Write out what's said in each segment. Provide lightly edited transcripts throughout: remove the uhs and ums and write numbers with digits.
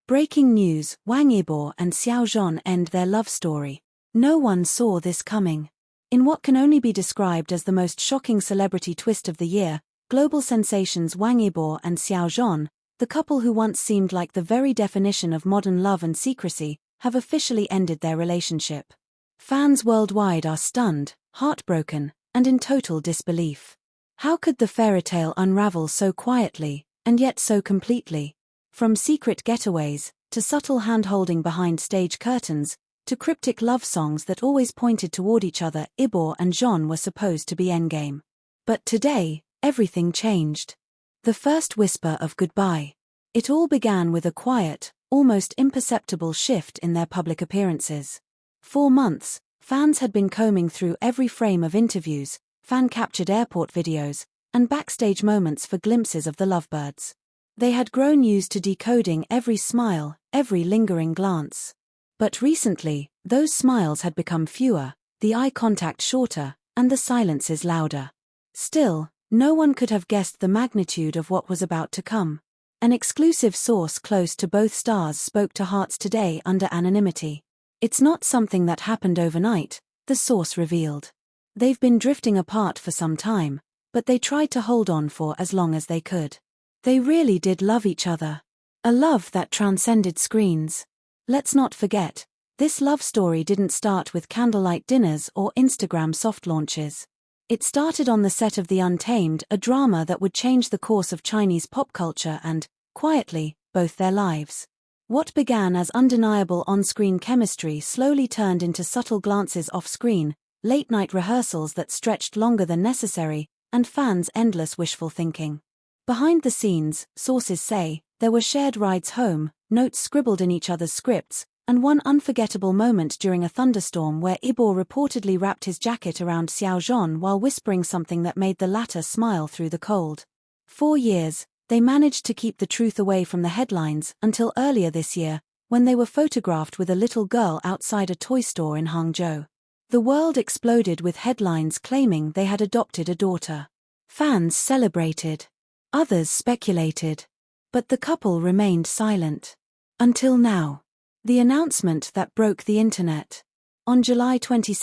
Breaking news: Wang Yibo and Xiao Zhan end their love story. No one saw this coming. In what can only be described as the most shocking celebrity twist of the year, global sensations Wang Yibo and Xiao Zhan, the couple who once seemed like the very definition of modern love and secrecy, have officially ended their relationship. Fans worldwide are stunned, heartbroken, and in total disbelief. How could the fairy tale unravel so quietly, and yet so completely? From secret getaways, to subtle hand-holding behind stage curtains, to cryptic love songs that always pointed toward each other, Yibo and Zhan were supposed to be endgame. But today, everything changed. The first whisper of goodbye. It all began with a quiet, almost imperceptible shift in their public appearances. For months, fans had been combing through every frame of interviews, fan-captured airport videos, and backstage moments for glimpses of the lovebirds. They had grown used to decoding every smile, every lingering glance. But recently, those smiles had become fewer, the eye contact shorter, and the silences louder. Still, no one could have guessed the magnitude of what was about to come. An exclusive source close to both stars spoke to Hearts Today under anonymity. "It's not something that happened overnight," the source revealed. "They've been drifting apart for some time, but they tried to hold on for as long as they could. They really did love each other. A love that transcended screens." Let's not forget, this love story didn't start with candlelight dinners or Instagram soft launches. It started on the set of The Untamed, a drama that would change the course of Chinese pop culture and, quietly, both their lives. What began as undeniable on-screen chemistry slowly turned into subtle glances off-screen, late-night rehearsals that stretched longer than necessary, and fans' endless wishful thinking. Behind the scenes, sources say, there were shared rides home, notes scribbled in each other's scripts, and one unforgettable moment during a thunderstorm where Yibo reportedly wrapped his jacket around Xiao Zhan while whispering something that made the latter smile through the cold. 4 years, they managed to keep the truth away from the headlines until earlier this year, when they were photographed with a little girl outside a toy store in Hangzhou. The world exploded with headlines claiming they had adopted a daughter. Fans celebrated. Others speculated. But the couple remained silent. Until now. The announcement that broke the internet. On July 22,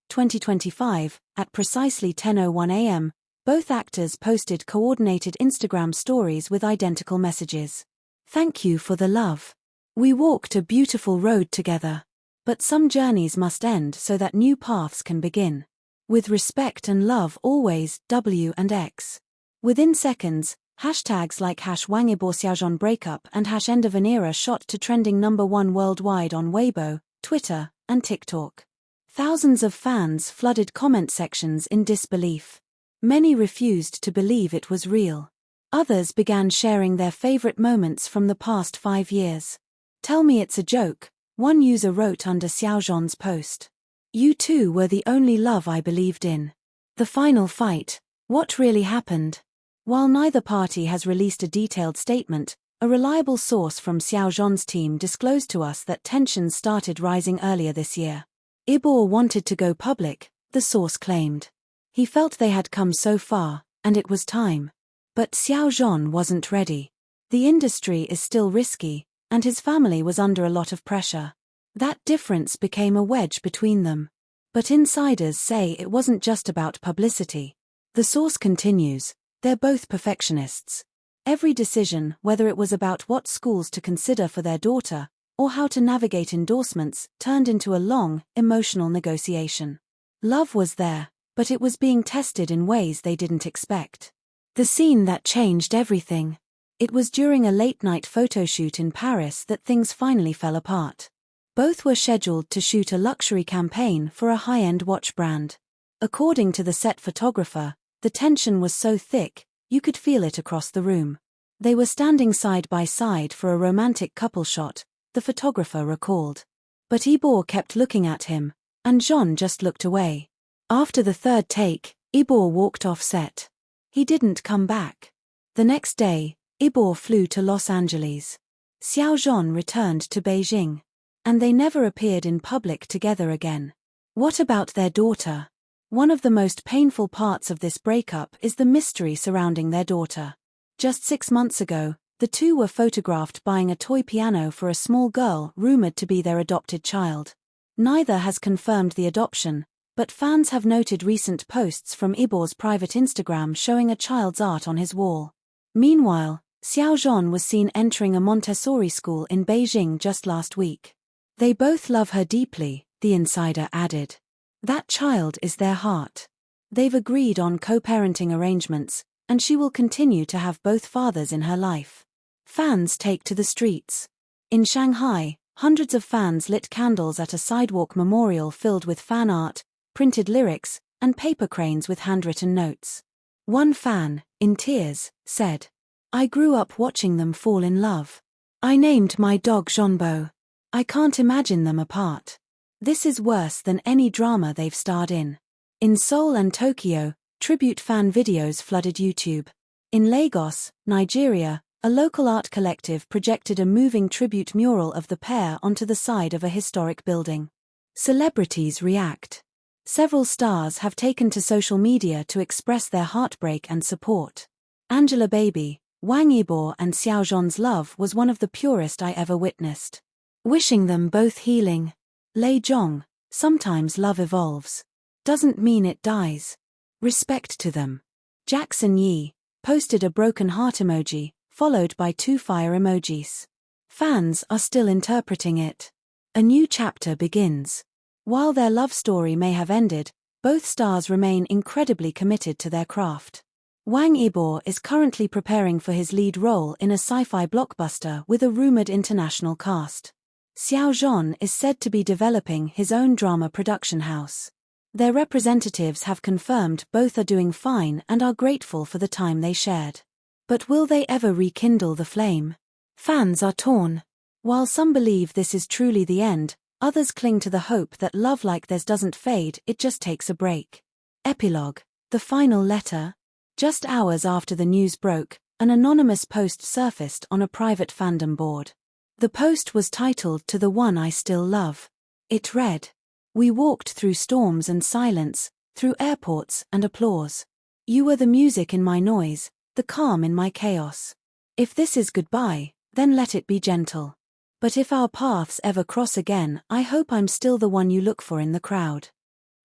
2025, at precisely 10:01 a.m., both actors posted coordinated Instagram stories with identical messages. "Thank you for the love. We walked a beautiful road together. But some journeys must end so that new paths can begin. With respect and love always, W and X." Within seconds, hashtags like #Wang Yibo Xiao Zhan breakup and #end of an era shot to trending #1 worldwide on Weibo, Twitter, and TikTok. Thousands of fans flooded comment sections in disbelief. Many refused to believe it was real. Others began sharing their favorite moments from the past 5 years. "Tell me it's a joke," one user wrote under Xiao Zhan's post. "You two were the only love I believed in. The final fight, what really happened?" While neither party has released a detailed statement, a reliable source from Xiao Zhan's team disclosed to us that tensions started rising earlier this year. Yibo wanted to go public, the source claimed. He felt they had come so far, and it was time. But Xiao Zhan wasn't ready. The industry is still risky, and his family was under a lot of pressure. That difference became a wedge between them. But insiders say it wasn't just about publicity. The source continues. They're both perfectionists. Every decision, whether it was about what schools to consider for their daughter, or how to navigate endorsements, turned into a long, emotional negotiation. Love was there, but it was being tested in ways they didn't expect. The scene that changed everything. It was during a late-night photoshoot in Paris that things finally fell apart. Both were scheduled to shoot a luxury campaign for a high-end watch brand. According to the set photographer, the tension was so thick, you could feel it across the room. They were standing side by side for a romantic couple shot, the photographer recalled. But Yibo kept looking at him, and Zhan just looked away. After the third take, Yibo walked off set. He didn't come back. The next day, Yibo flew to Los Angeles. Xiao Zhan returned to Beijing. And they never appeared in public together again. What about their daughter? One of the most painful parts of this breakup is the mystery surrounding their daughter. Just 6 months ago, The two were photographed buying a toy piano for a small girl rumored to be their adopted child. Neither has confirmed the adoption, but fans have noted recent posts from Yibo's private Instagram showing a child's art on his wall. Meanwhile, Xiao Zhan was seen entering a Montessori school in Beijing just last week. They both love her deeply, the insider added. That child is their heart. They've agreed on co-parenting arrangements, and she will continue to have both fathers in her life. Fans take to the streets. In Shanghai, hundreds of fans lit candles at a sidewalk memorial filled with fan art, printed lyrics, and paper cranes with handwritten notes. One fan, in tears, said, "I grew up watching them fall in love. I named my dog Zhonbo. I can't imagine them apart. This is worse than any drama they've starred in." In Seoul and Tokyo, tribute fan videos flooded YouTube. In Lagos, Nigeria, a local art collective projected a moving tribute mural of the pair onto the side of a historic building. Celebrities react. Several stars have taken to social media to express their heartbreak and support. Angelababy, Wang Yibo and Xiao Zhan's love was one of the purest I ever witnessed. Wishing them both healing. Lei Zhong, sometimes love evolves. Doesn't mean it dies. Respect to them. Jackson Yi posted a broken heart emoji, followed by 2 fire emojis. Fans are still interpreting it. A new chapter begins. While their love story may have ended, both stars remain incredibly committed to their craft. Wang Yibo is currently preparing for his lead role in a sci-fi blockbuster with a rumored international cast. Xiao Zhan is said to be developing his own drama production house. Their representatives have confirmed both are doing fine and are grateful for the time they shared. But will they ever rekindle the flame? Fans are torn. While some believe this is truly the end, others cling to the hope that love like theirs doesn't fade, it just takes a break. Epilogue. The final letter. Just hours after the news broke, an anonymous post surfaced on a private fandom board. The post was titled "To the One I Still Love." It read, "We walked through storms and silence, through airports and applause. You were the music in my noise, the calm in my chaos. If this is goodbye, then let it be gentle. But if our paths ever cross again, I hope I'm still the one you look for in the crowd."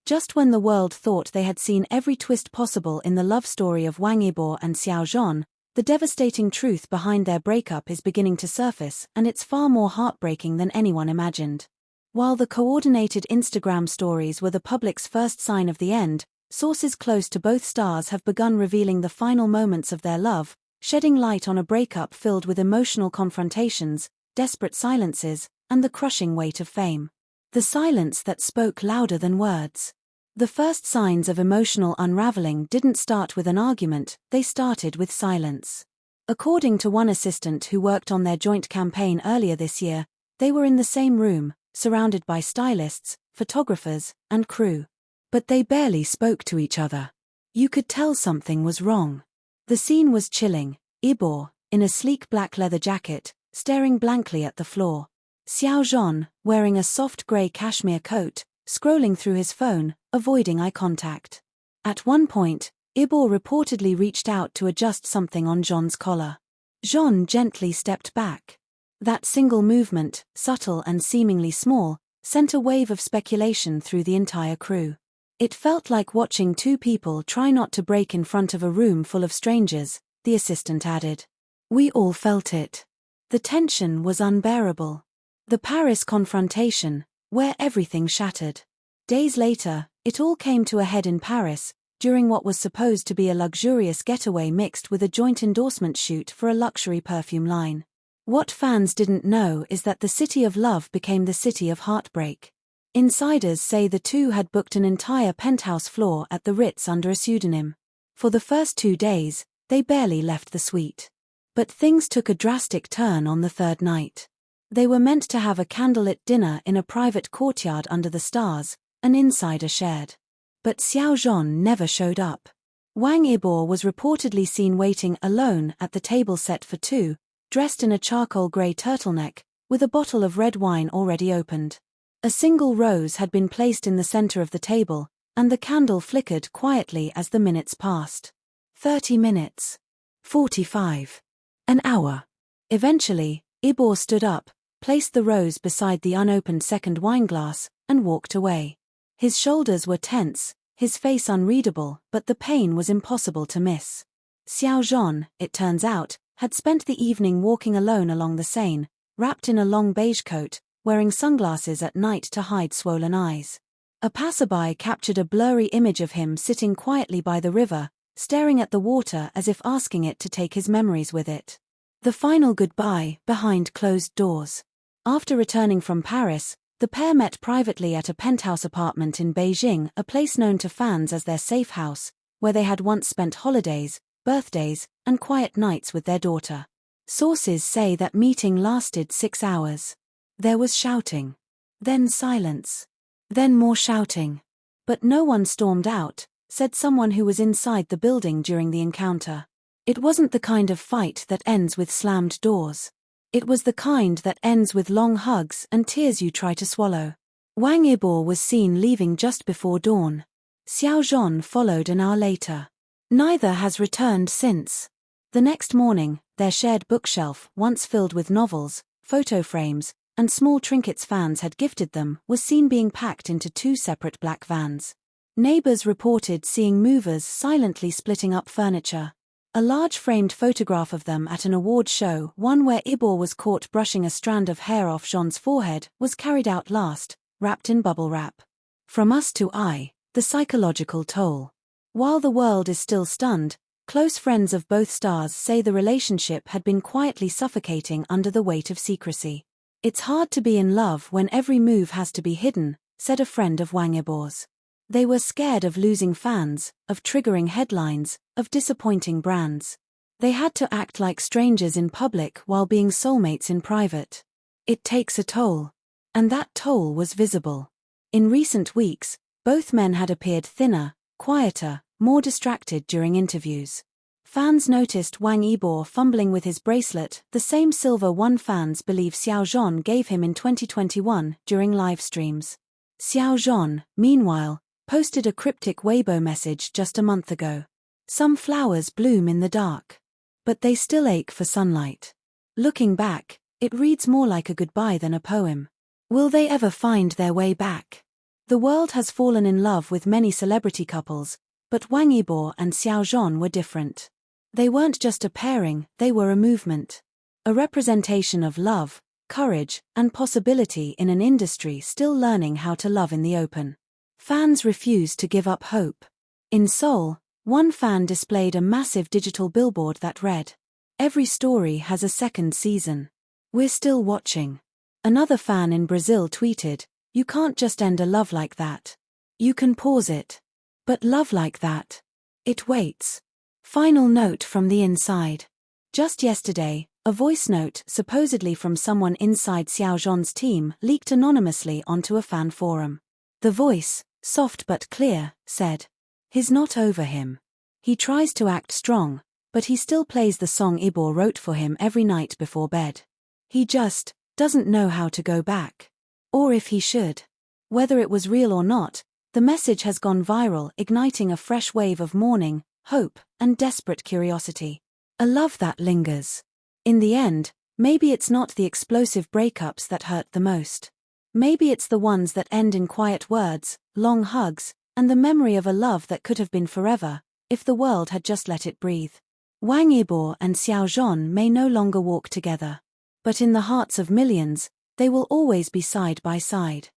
Just when the world thought they had seen every twist possible in the love story of Wang Yibo and Xiao Zhan, the devastating truth behind their breakup is beginning to surface, and it's far more heartbreaking than anyone imagined. While the coordinated Instagram stories were the public's first sign of the end, sources close to both stars have begun revealing the final moments of their love, shedding light on a breakup filled with emotional confrontations, desperate silences, and the crushing weight of fame. The silence that spoke louder than words. The first signs of emotional unraveling didn't start with an argument, they started with silence. According to one assistant who worked on their joint campaign earlier this year, they were in the same room, surrounded by stylists, photographers, and crew. But they barely spoke to each other. You could tell something was wrong. The scene was chilling. Yibo, in a sleek black leather jacket, staring blankly at the floor. Xiao Zhan, wearing a soft grey cashmere coat, scrolling through his phone, avoiding eye contact. At one point, Yibo reportedly reached out to adjust something on Zhan's collar. Zhan gently stepped back. That single movement, subtle and seemingly small, sent a wave of speculation through the entire crew. It felt like watching two people try not to break in front of a room full of strangers, the assistant added. We all felt it. The tension was unbearable. The Paris confrontation, where everything shattered. Days later, it all came to a head in Paris, during what was supposed to be a luxurious getaway mixed with a joint endorsement shoot for a luxury perfume line. What fans didn't know is that the city of love became the city of heartbreak. Insiders say the two had booked an entire penthouse floor at the Ritz under a pseudonym. For the first 2 days, they barely left the suite. But things took a drastic turn on the third night. They were meant to have a candlelit dinner in a private courtyard under the stars, an insider shared. But Xiao Zhan never showed up. Wang Yibo was reportedly seen waiting alone at the table set for two, dressed in a charcoal grey turtleneck, with a bottle of red wine already opened. A single rose had been placed in the center of the table, and the candle flickered quietly as the minutes passed. 30 minutes. 45. An hour. Eventually, Yibo stood up, placed the rose beside the unopened second wineglass, and walked away. His shoulders were tense, his face unreadable, but the pain was impossible to miss. Xiao Zhan, it turns out, had spent the evening walking alone along the Seine, wrapped in a long beige coat, wearing sunglasses at night to hide swollen eyes. A passerby captured a blurry image of him sitting quietly by the river, staring at the water as if asking it to take his memories with it. The final goodbye, behind closed doors. After returning from Paris, the pair met privately at a penthouse apartment in Beijing, a place known to fans as their safe house, where they had once spent holidays, birthdays, and quiet nights with their daughter. Sources say that meeting lasted 6 hours. There was shouting. Then silence. Then more shouting. But no one stormed out, said someone who was inside the building during the encounter. It wasn't the kind of fight that ends with slammed doors. It was the kind that ends with long hugs and tears you try to swallow. Wang Yibo was seen leaving just before dawn. Xiao Zhan followed an hour later. Neither has returned since. The next morning, their shared bookshelf, once filled with novels, photo frames, and small trinkets fans had gifted them, was seen being packed into 2 separate black vans. Neighbors reported seeing movers silently splitting up furniture. A large framed photograph of them at an award show, one where Yibo was caught brushing a strand of hair off Zhan's forehead, was carried out last, wrapped in bubble wrap. From us to I, the psychological toll. While the world is still stunned, close friends of both stars say the relationship had been quietly suffocating under the weight of secrecy. It's hard to be in love when every move has to be hidden, said a friend of Wang Yibo's. They were scared of losing fans, of triggering headlines, of disappointing brands. They had to act like strangers in public while being soulmates in private. It takes a toll. And that toll was visible. In recent weeks, both men had appeared thinner, quieter, more distracted during interviews. Fans noticed Wang Yibo fumbling with his bracelet, the same silver one fans believe Xiao Zhan gave him in 2021 during live streams. Xiao Zhan, meanwhile, posted a cryptic Weibo message just a month ago. Some flowers bloom in the dark. But they still ache for sunlight. Looking back, it reads more like a goodbye than a poem. Will they ever find their way back? The world has fallen in love with many celebrity couples, but Wang Yibo and Xiao Zhan were different. They weren't just a pairing, they were a movement. A representation of love, courage, and possibility in an industry still learning how to love in the open. Fans refused to give up hope. In Seoul, one fan displayed a massive digital billboard that read, "Every story has a second season. We're still watching." Another fan in Brazil tweeted, "You can't just end a love like that. You can pause it. But love like that, it waits." Final note from the inside. Just yesterday, a voice note supposedly from someone inside Xiao Zhan's team leaked anonymously onto a fan forum. The voice, soft but clear, said, "He's not over him. He tries to act strong, but he still plays the song Yibo wrote for him every night before bed. He just doesn't know how to go back. Or if he should." Whether it was real or not, the message has gone viral, igniting a fresh wave of mourning, hope, and desperate curiosity. A love that lingers. In the end, maybe it's not the explosive breakups that hurt the most. Maybe it's the ones that end in quiet words, long hugs, and the memory of a love that could have been forever, if the world had just let it breathe. Wang Yibo and Xiao Zhan may no longer walk together. But in the hearts of millions, they will always be side by side.